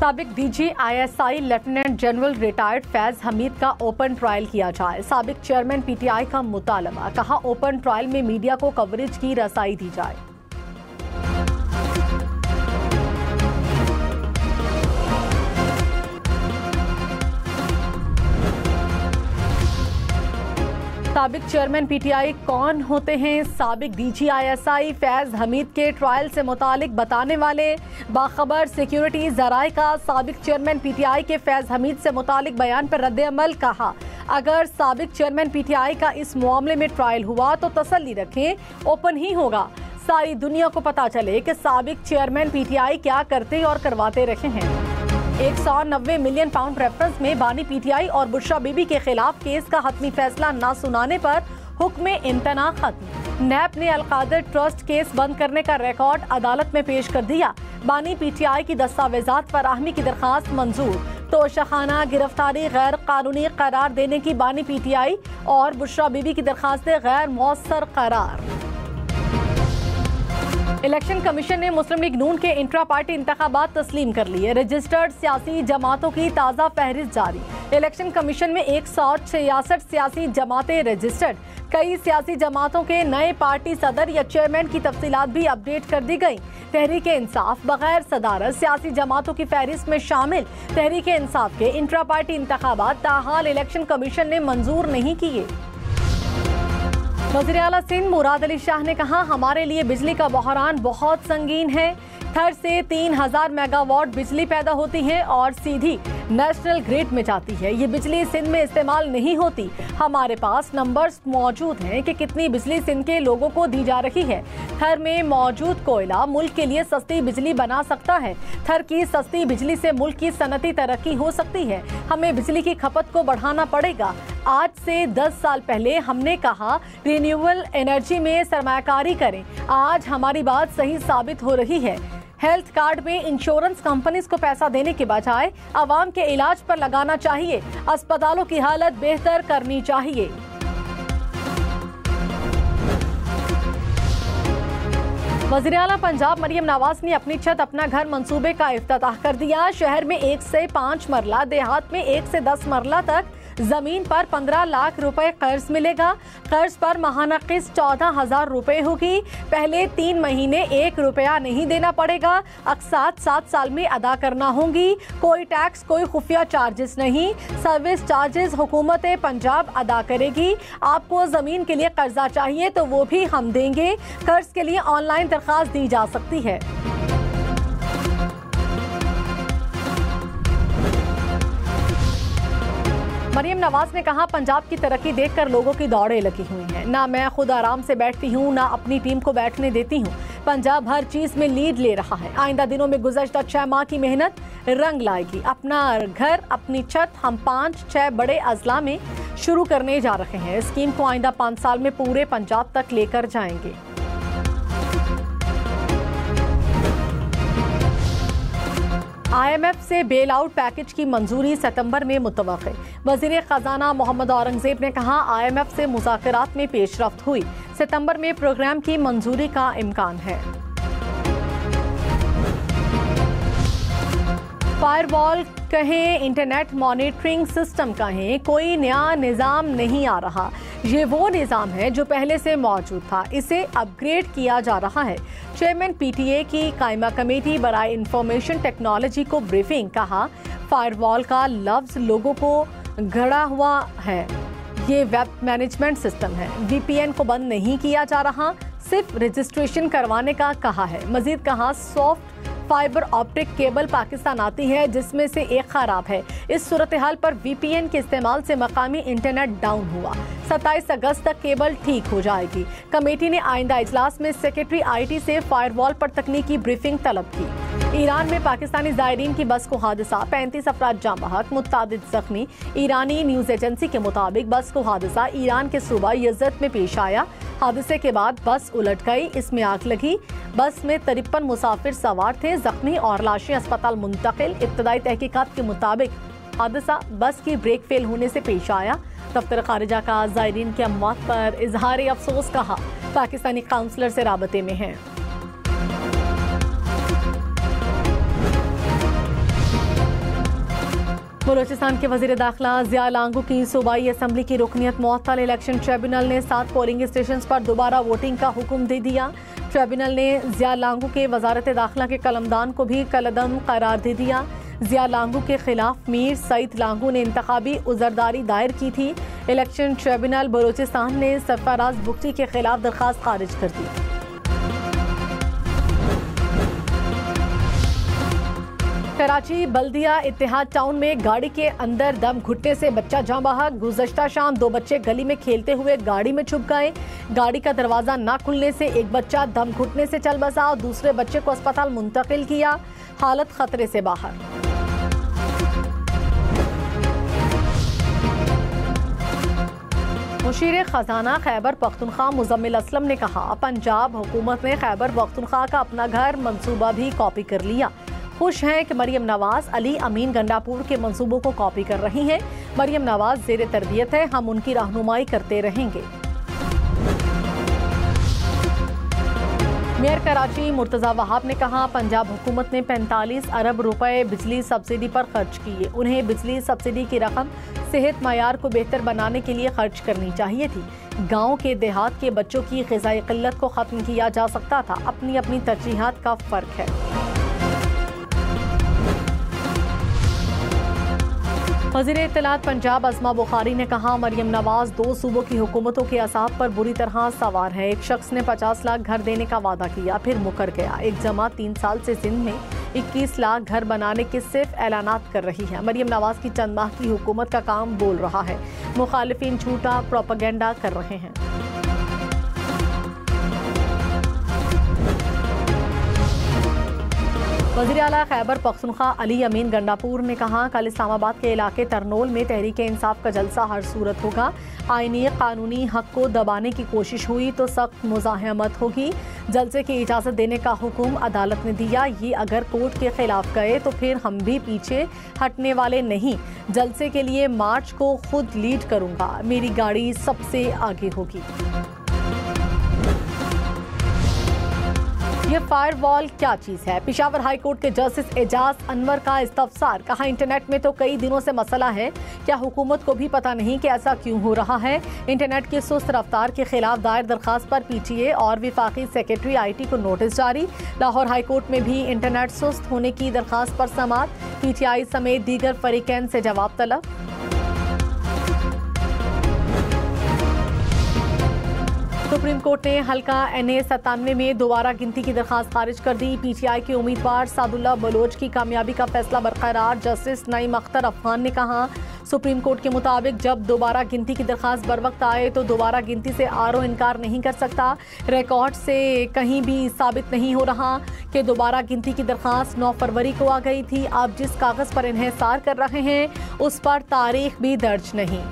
साबिक DG ISI lieutenant general retired Faiz Hamid का open trial किया जाए। साबिक चेयरमैन PTI का मुतालबा, कहा ओपन ट्रायल में मीडिया को कवरेज की रसाई दी जाए। साबिक चेयरमैन PTI कौन होते हैं? साबिक DG ISI फैज हमीद के ट्रायल से मुतालिक बताने वाले बाखबर सिक्योरिटी जराए का साबिक चेयरमैन PTI के फैज हमीद से मुतालिक बयान पर रद्द-ए-अमल। कहा अगर साबिक चेयरमैन PTI का इस मामले में ट्रायल हुआ तो तसल्ली रखें, ओपन ही होगा। सारी दुनिया को पता चले कि साबिक चेयरमैन PTI क्या करते और करवाते रहे हैं। 190 मिलियन पाउंड रेफरेंस में बानी PTI और बुशरा बीबी के खिलाफ केस का हतमी फैसला न सुनाने पर हुक्म इम्तना खत्म। नैब ने अलकादर ट्रस्ट केस बंद करने का रिकॉर्ड अदालत में पेश कर दिया। बानी PTI की दस्तावेजात फराहमी की दरखास्त मंजूर। तोशाखाना गिरफ्तारी गैर कानूनी करार देने की बानी PTI और बुशरा बीबी की दरखास्तें गैर मौसर करार। इलेक्शन कमीशन ने मुस्लिम लीग नून के इंट्रा पार्टी इंतखाबात तस्लीम कर लिए। रजिस्टर्ड सियासी जमातों की ताज़ा फहरिस्त जारी। इलेक्शन कमीशन में 166 सियासी जमातें रजिस्टर्ड। कई सियासी जमातों के नए पार्टी सदर या चेयरमैन की तफसीलात भी अपडेट कर दी गई। तहरीक इंसाफ बगैर सदारत सियासी जमातों की फहरिस्त में शामिल। तहरीक इंसाफ के इंट्रा पार्टी इंतखाबात ताहाल इलेक्शन कमीशन ने मंजूर नहीं किए। वज़ीर आला सिंध मुराद अली शाह ने कहा हमारे लिए बिजली का बहरान बहुत संगीन है। थर से 3000 मेगावाट बिजली पैदा होती है और सीधी नेशनल ग्रिड में जाती है। ये बिजली सिंध में इस्तेमाल नहीं होती। हमारे पास नंबर्स मौजूद हैं कि कितनी बिजली सिंध के लोगों को दी जा रही है। थर में मौजूद कोयला मुल्क के लिए सस्ती बिजली बना सकता है। थर की सस्ती बिजली से मुल्क की सनती तरक्की हो सकती है। हमें बिजली की खपत को बढ़ाना पड़ेगा। आज से 10 साल पहले हमने कहा रिन्यूएबल एनर्जी में सरमायाकारी करें। आज हमारी बात सही साबित हो रही है। हेल्थ कार्ड में इंश्योरेंस कंपनीज को पैसा देने के बजाय आवाम के इलाज पर लगाना चाहिए। अस्पतालों की हालत बेहतर करनी चाहिए। वज़ीर आला पंजाब मरियम नवाज ने अपनी छत अपना घर मंसूबे का इफ्तिताह कर दिया। शहर में 1 से 5 मरला, देहात में 1 से 10 मरला तक जमीन पर 15 लाख रुपए कर्ज मिलेगा। कर्ज पर माहाना किस्त 14,000 रुपए होगी। पहले 3 महीने 1 रुपया नहीं देना पड़ेगा। अक़सात 7 साल में अदा करना होंगी। कोई टैक्स, कोई खुफिया चार्जेस नहीं। सर्विस चार्जेस हुकूमत पंजाब अदा करेगी। आपको जमीन के लिए कर्जा चाहिए तो वो भी हम देंगे। कर्ज के लिए ऑनलाइन दरखास्त दी जा सकती है। मरियम नवाज ने कहा पंजाब की तरक्की देखकर लोगों की दौड़ें लगी हुई हैं। ना मैं खुद आराम से बैठती हूँ, ना अपनी टीम को बैठने देती हूँ। पंजाब हर चीज में लीड ले रहा है। आइंदा दिनों में गुज़श्ता 6 माह की मेहनत रंग लाएगी। अपना घर, अपनी छत हम 5-6 बड़े अजला में शुरू करने जा रहे हैं। स्कीम को आइंदा 5 साल में पूरे पंजाब तक लेकर जाएंगे। IMF से बेल आउट पैकेज की मंजूरी सितंबर में मुतवक्के। वज़ीर खजाना मोहम्मद औरंगजेब ने कहा IMF से मुज़ाकरात में पेशरफ्त हुई। सितंबर में प्रोग्राम की मंजूरी का इम्कान है। फायरवॉल कहें, इंटरनेट मॉनिटरिंग सिस्टम कहें, कोई नया निज़ाम नहीं आ रहा। ये वो निज़ाम है जो पहले से मौजूद था, इसे अपग्रेड किया जा रहा है। चेयरमैन PTA की कायमा कमेटी बराए इंफॉर्मेशन टेक्नोलॉजी को ब्रीफिंग। कहा फायरवॉल का लफ्ज़ लोगों को गढ़ा हुआ है। ये वेब मैनेजमेंट सिस्टम है। VPN को बंद नहीं किया जा रहा, सिर्फ रजिस्ट्रेशन करवाने का कहा है। मजीद कहा soft fibre optic cable Pakistan आती है जिसमें से एक खराब है। इस सूरत हाल पर VPN के इस्तेमाल से मकामी इंटरनेट डाउन हुआ। 27 अगस्त तक केबल ठीक हो जाएगी। कमेटी ने आइंदा इजलास में सेक्रेटरी IT से फायरवॉल पर तकनीकी ब्रीफिंग तलब की। ईरान में पाकिस्तानी ज़ायरीन की बस को हादसा, 35 अफराद जाँ बहक, मुत्तादिद जख्मी। ईरानी न्यूज़ एजेंसी के मुताबिक बस को हादसा ईरान के सूबा यज़द में पेश आया। हादसे के बाद बस उलट गई, इसमें आग लगी। बस में 53 मुसाफिर सवार थे। जख्मी और लाशें अस्पताल मुंतकिल। इब्तदाई तहकीकात के मुताबिक हादसा बस की ब्रेक फेल होने से पेश आया। दफ्तर खारिजा का ज़ायरीन की अमवात पर इजहार अफसोस कहा। पाकिस्तानी काउंसलर से राबते में हैं। बलूचिस्तान के वजीर दाखिला जिया लांगू की सूबाई असम्बली की रुकनियत मुअत्तल। इलेक्शन ट्रिब्यूनल ने 7 पोलिंग स्टेशन पर दोबारा वोटिंग का हुक्म दे दिया। ट्रिब्यूनल ने जिया लांगू के वजारत दाखिला के कलमदान को भी कलअदम करार दे दिया। जिया लांगू के खिलाफ मीर सईद लांगू ने इंतखाबी उजरदारी दायर की थी। इलेक्शन ट्रिब्यूनल बलूचिस्तान ने सरफराज बुगटी के खिलाफ दरखास्त खारिज कर दी। कराची बल्दिया इत्तेहाद टाउन में गाड़ी के अंदर दम घुटने से बच्चा जाँ बहक। गुज़श्ता शाम 2 बच्चे गली में खेलते हुए गाड़ी में छुप गए। गाड़ी का दरवाजा न खुलने से एक बच्चा दम घुटने से चल बसा और दूसरे बच्चे को अस्पताल मुंतकिल किया। हालत खतरे से बाहर। मुशीर खजाना खैबर पख्तूनख्वा मुजम्मिल असलम ने कहा, पंजाब हुकूमत ने खैबर पख्तूनख्वा का अपना घर मंसूबा भी कॉपी कर लिया। खुश हैं कि मरियम नवाज अली अमीन गंडापुर के मंसूबों को कॉपी कर रही हैं। मरियम नवाज ज़ेरे तरबियत है, हम उनकी रहनुमाई करते रहेंगे। मेयर कराची मुर्तज़ा वहाब ने कहा, पंजाब हुकूमत ने 45 अरब रुपए बिजली सब्सिडी पर खर्च किए। उन्हें बिजली सब्सिडी की रकम सेहत मायार को बेहतर बनाने के लिए खर्च करनी चाहिए थी। गांव के देहात के बच्चों की ग़िज़ाई क़िल्लत को ख़त्म किया जा सकता था। अपनी अपनी तरजीहात का फ़र्क है। वज़ीर इत्तलात पंजाब अज़मा बुखारी ने कहा, मरियम नवाज 2 सूबों की हुकूमतों के असाब पर बुरी तरह सवार है। एक शख्स ने 50 लाख घर देने का वादा किया, फिर मुकर गया। एक जमात 3 साल से सिंध में 21 लाख घर बनाने के सिर्फ ऐलानात कर रही है। मरियम नवाज की चंद माह की हुकूमत का काम बोल रहा है। मुखालिफिन झूठा प्रोपेगेंडा कर रहे हैं। वज़ीर आला खैबर पख्तूनख्वा अली अमीन गंडापुर ने कहा, कल इस्लामाबाद के इलाके तरनोल में तहरीक इंसाफ का जलसा हर सूरत होगा। आईनी कानूनी हक को दबाने की कोशिश हुई तो सख्त मुज़ाहमत होगी। जलसे की इजाज़त देने का हुक्म अदालत ने दिया। ये अगर कोर्ट के खिलाफ गए तो फिर हम भी पीछे हटने वाले नहीं। जलसे के लिए मार्च को खुद लीड करूंगा। मेरी गाड़ी सबसे आगे होगी। ये फायरवॉल क्या चीज है? पेशावर हाई कोर्ट के जस्टिस एजाज अनवर का इस्तफसार। कहा, इंटरनेट में तो कई दिनों से मसला है, क्या हुकूमत को भी पता नहीं कि ऐसा क्यों हो रहा है? इंटरनेट की सुस्त रफ्तार के खिलाफ दायर दरखास्त पर पीटीए और विफाकी सेक्रेटरी IT को नोटिस जारी। लाहौर हाई कोर्ट में भी इंटरनेट सुस्त होने की दरखास्त पर समाअत। PTI समेत दीगर फरीकैन से जवाब तलब। सुप्रीम कोर्ट ने हल्का NA 97 में दोबारा गिनती की दरखास्त खारिज कर दी। PTI के उम्मीदवार सादुल्ला बलोच की कामयाबी का फैसला बरकरार। जस्टिस नईम अख्तर अफगान ने कहा, सुप्रीम कोर्ट के मुताबिक जब दोबारा गिनती की दरखास्त बर वक्त आए तो दोबारा गिनती से RO इनकार नहीं कर सकता। रिकॉर्ड से कहीं भी साबित नहीं हो रहा कि दोबारा गिनती की दरखास्त 9 फरवरी को आ गई थी। आप जिस कागज़ पर इन्हिसार कर रहे हैं उस पर तारीख भी दर्ज नहीं।